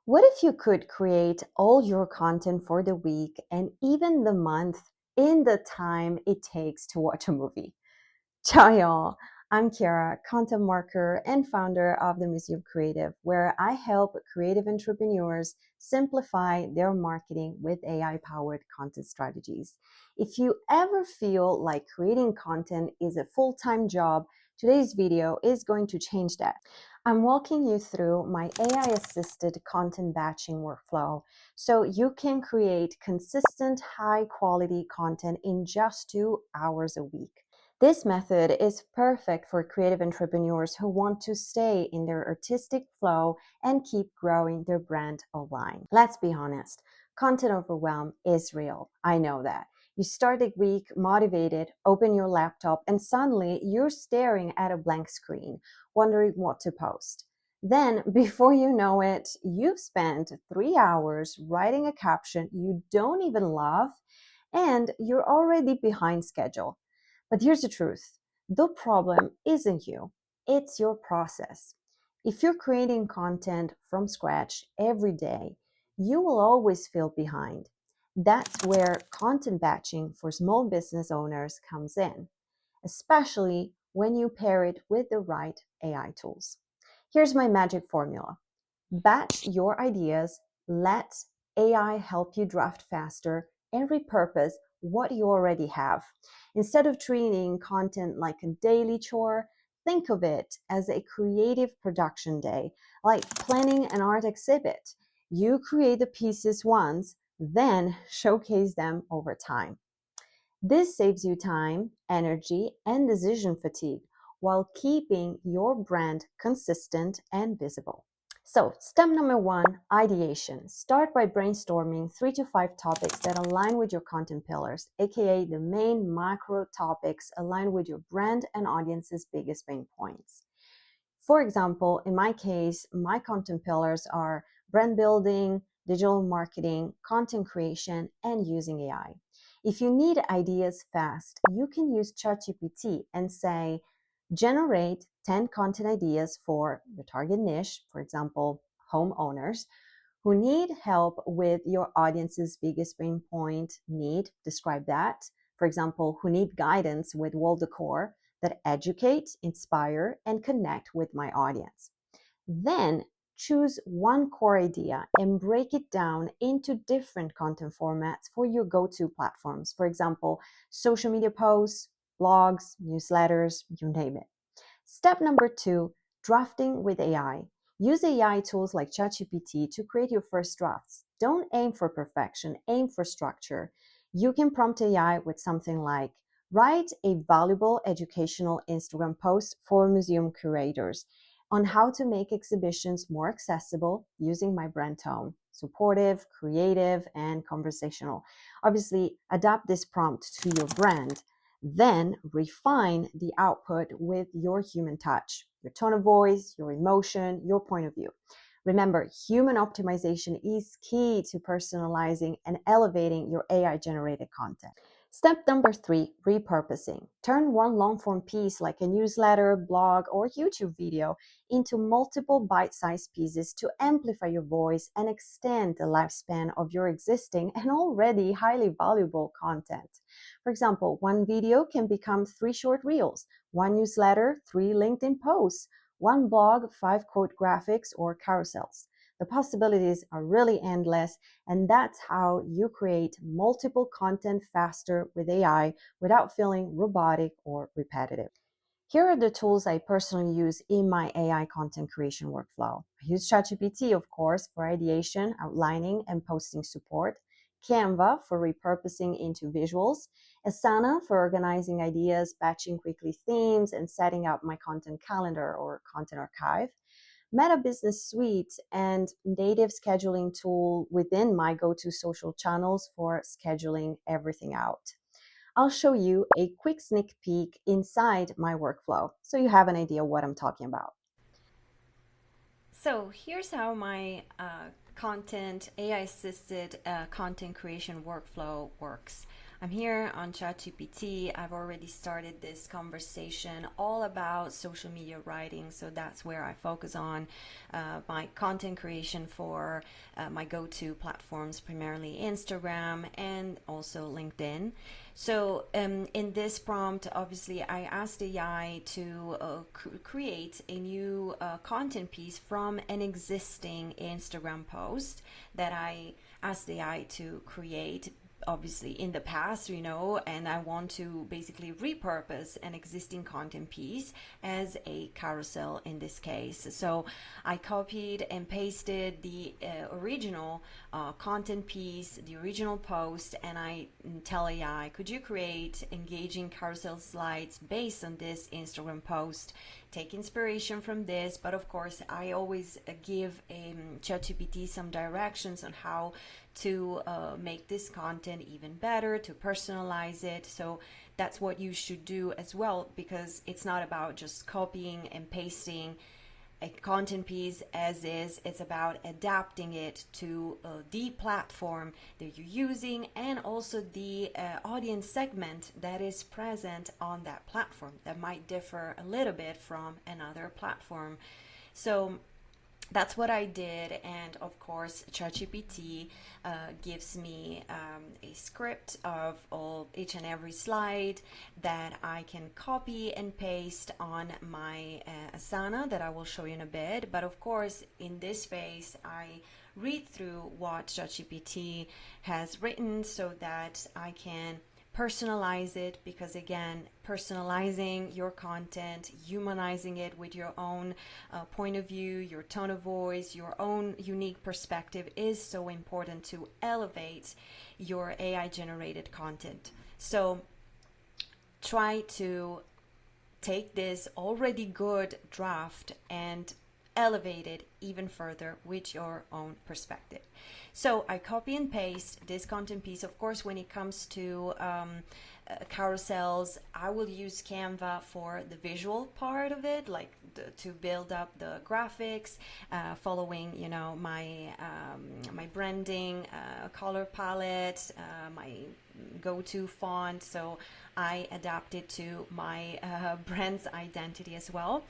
What if you could create all your content for the week and even the month in the time it takes to watch a movie? Ciao, y'all. I'm Chiara, content marketer and founder of the Museum Creative, where I help creative entrepreneurs simplify their marketing with AI-powered content strategies. If you ever feel like creating content is a full-time job, today's video is going to change that. I'm walking you through my AI-assisted content batching workflow so you can create consistent, high-quality content in just 2 hours a week. This method is perfect for creative entrepreneurs who want to stay in their artistic flow and keep growing their brand online. Let's be honest, content overwhelm is real. I know that. You start the week motivated, open your laptop, and suddenly you're staring at a blank screen, wondering what to post. Then, before you know it, you've spent 3 hours writing a caption you don't even love, and you're already behind schedule. But here's the truth. The problem isn't you, it's your process. If you're creating content from scratch every day, you will always feel behind. That's where content batching for small business owners comes in, especially when you pair it with the right AI tools. Here's my magic formula. Batch your ideas, let AI help you draft faster, and repurpose what you already have. Instead of treating content like a daily chore, think of it as a creative production day, like planning an art exhibit. You create the pieces once, then showcase them over time. This saves you time, energy, and decision fatigue while keeping your brand consistent and visible. So, step number one, ideation. Start by brainstorming 3 to 5 topics that align with your content pillars, aka the main macro topics aligned with your brand and audience's biggest pain points. For example, in my case, my content pillars are brand building, digital marketing, content creation, and using AI. If you need ideas fast, you can use ChatGPT and say, generate 10 content ideas for your target niche, for example, homeowners, who need help with your audience's biggest pain point need, describe that. For example, who need guidance with wall decor that educate, inspire, and connect with my audience. Then choose one core idea and break it down into different content formats for your go-to platforms. For example, social media posts, blogs, newsletters, you name it. Step number two, drafting with AI. Use AI tools like ChatGPT to create your first drafts. Don't aim for perfection, aim for structure. You can prompt AI with something like, write a valuable educational Instagram post for museum curators on how to make exhibitions more accessible using my brand tone, supportive, creative, and conversational. Obviously, adapt this prompt to your brand. Then refine the output with your human touch, your tone of voice, your emotion, your point of view. Remember, human optimization is key to personalizing and elevating your AI-generated content. Step number three, repurposing. Turn one long-form piece like a newsletter, blog, or YouTube video into multiple bite-sized pieces to amplify your voice and extend the lifespan of your existing and already highly valuable content. For example, one video can become 3 short reels, one newsletter, 3 LinkedIn posts, one blog, 5 quote graphics or carousels. The possibilities are really endless, and that's how you create multiple content faster with AI without feeling robotic or repetitive. Here are the tools I personally use in my AI content creation workflow. I use ChatGPT, of course, for ideation, outlining, and posting support, Canva for repurposing into visuals, Asana for organizing ideas, batching quickly themes, and setting up my content calendar or content archive, Meta Business Suite and native scheduling tool within my go-to social channels for scheduling everything out. I'll show you a quick sneak peek inside my workflow so you have an idea what I'm talking about. So here's how my content, AI-assisted content creation workflow works. I'm here on ChatGPT. I've already started this conversation all about social media writing, so that's where I focus on my content creation for my go-to platforms, primarily Instagram and also LinkedIn. So in this prompt, obviously, I asked AI to create a new content piece from an existing Instagram post that I asked AI to create, obviously in the past, and I want to basically repurpose an existing content piece as a carousel in this case. So I copied and pasted the original content piece, the original post, and I tell AI, could you create engaging carousel slides based on this Instagram post? Take inspiration from this, but of course I always give ChatGPT some directions on how to make this content even better, to personalize it. So that's what you should do as well, because it's not about just copying and pasting a content piece as is. It's about adapting it to the platform that you're using, and also the audience segment that is present on that platform that might differ a little bit from another platform. So that's what I did, and of course ChatGPT gives me a script of each and every slide that I can copy and paste on my Asana that I will show you in a bit. But of course, in this phase, I read through what ChatGPT has written so that I can personalize it, because again, personalizing your content, humanizing it with your own point of view, your tone of voice, your own unique perspective is so important to elevate your AI generated content. So try to take this already good draft and elevate it even further with your own perspective. So I copy and paste this content piece. Of course, when it comes to carousels, I will use Canva for the visual part of it, like to build up the graphics, following my branding, color palette, my go-to font. So I adapt it to my brand's identity as well.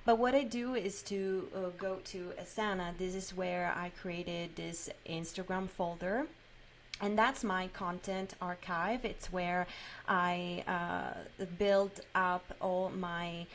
But what I do is to go to Asana. This is where I created this Instagram folder, and that's my content archive. It's where I build up all my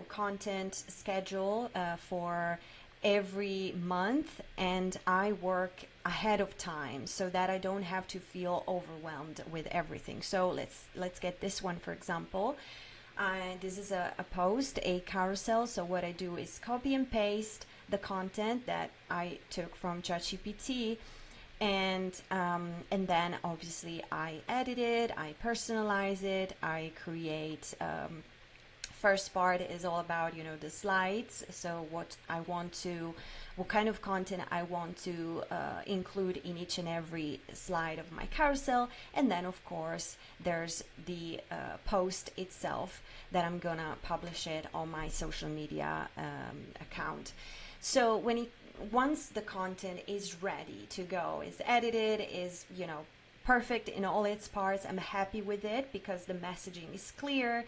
content schedule for every month, and I work ahead of time so that I don't have to feel overwhelmed with everything. So let's get this one, for example. This is a post, a carousel. So what I do is copy and paste the content that I took from ChatGPT, and then obviously I edit it, I personalize it, I create. First part is all about the slides. So what kind of content I want to include in each and every slide of my carousel, and then of course there's the post itself that I'm gonna publish it on my social media account. So once the content is ready to go, is edited, is perfect in all its parts, I'm happy with it because the messaging is clear.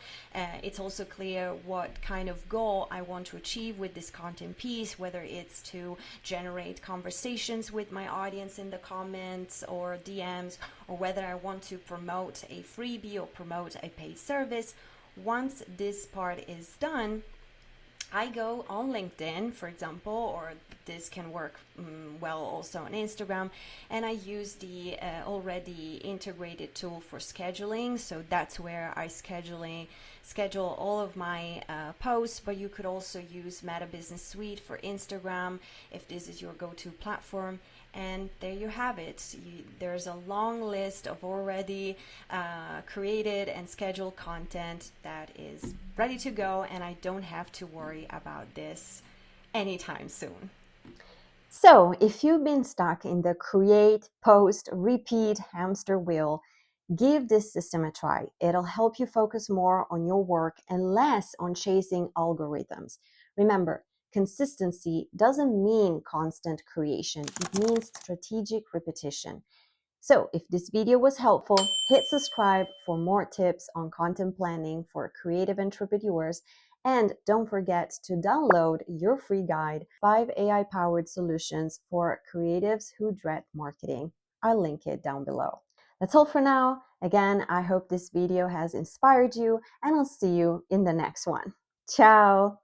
It's also clear what kind of goal I want to achieve with this content piece, whether it's to generate conversations with my audience in the comments or DMs, or whether I want to promote a freebie or promote a paid service. Once this part is done, I go on LinkedIn, for example, or this can work well also on Instagram, and I use the already integrated tool for scheduling. So that's where I schedule all of my posts, but you could also use Meta Business Suite for Instagram if this is your go-to platform. And there you have it. There's a long list of already created and scheduled content that is ready to go, and I don't have to worry about this anytime soon. So, if you've been stuck in the create, post, repeat hamster wheel, give this system a try. It'll help you focus more on your work and less on chasing algorithms. Remember, consistency doesn't mean constant creation, it means strategic repetition. So if this video was helpful, hit subscribe for more tips on content planning for creative entrepreneurs. And don't forget to download your free guide, 5 AI-powered solutions for creatives who dread marketing. I'll link it down below. That's all for now. Again, I hope this video has inspired you, and I'll see you in the next one. Ciao!